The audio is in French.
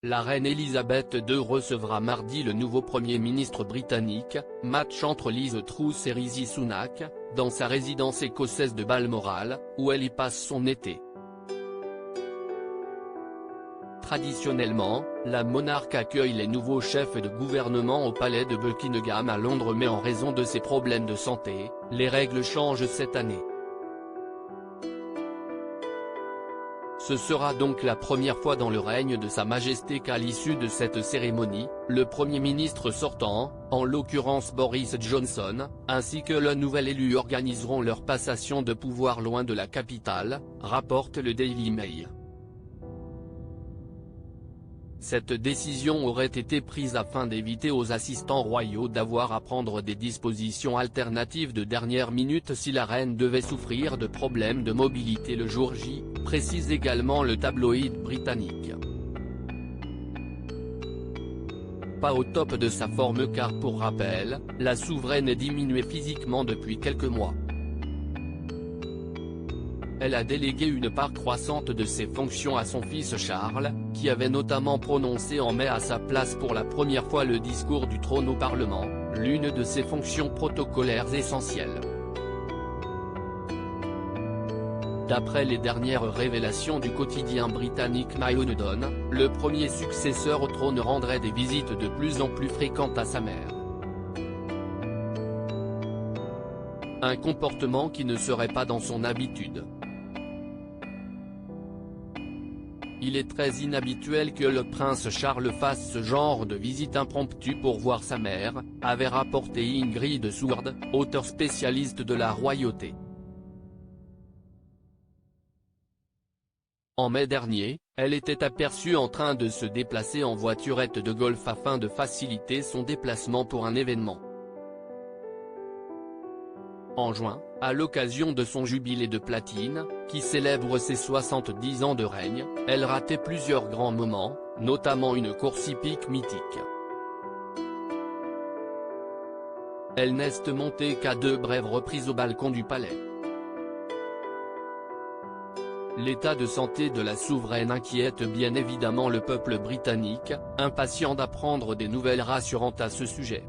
la reine Elisabeth II recevra mardi le nouveau Premier ministre britannique. Match entre Liz Truss et Rishi Sunak, dans sa résidence écossaise de Balmoral, où elle y passe son été. Traditionnellement, la monarque accueille les nouveaux chefs de gouvernement au palais de Buckingham à Londres, mais en raison de ses problèmes de santé, les règles changent cette année. Ce sera donc la première fois dans le règne de Sa Majesté qu'à l'issue de cette cérémonie, le Premier ministre sortant, en l'occurrence Boris Johnson, ainsi que le nouvel élu organiseront leur passation de pouvoir loin de la capitale, rapporte le Daily Mail. Cette décision aurait été prise afin d'éviter aux assistants royaux d'avoir à prendre des dispositions alternatives de dernière minute si la reine devait souffrir de problèmes de mobilité le jour J, précise également le tabloïd britannique. Pas au top de sa forme car pour rappel, la souveraine est diminuée physiquement depuis quelques mois. Elle a délégué une part croissante de ses fonctions à son fils Charles, qui avait notamment prononcé en mai à sa place pour la première fois le discours du trône au Parlement, l'une de ses fonctions protocolaires essentielles. D'après les dernières révélations du quotidien britannique Mail on Don, le premier successeur au trône rendrait des visites de plus en plus fréquentes à sa mère. Un comportement qui ne serait pas dans son habitude. Il est très inhabituel que le prince Charles fasse ce genre de visite impromptue pour voir sa mère, avait rapporté Ingrid Seward, auteure spécialiste de la royauté. En mai dernier, elle était aperçue en train de se déplacer en voiturette de golf afin de faciliter son déplacement pour un événement. En juin, à l'occasion de son jubilé de platine, qui célèbre ses 70 ans de règne, elle ratait plusieurs grands moments, notamment une course hippique mythique. Elle n'est montée qu'à 2 brèves reprises au balcon du palais. L'état de santé de la souveraine inquiète bien évidemment le peuple britannique, impatient d'apprendre des nouvelles rassurantes à ce sujet.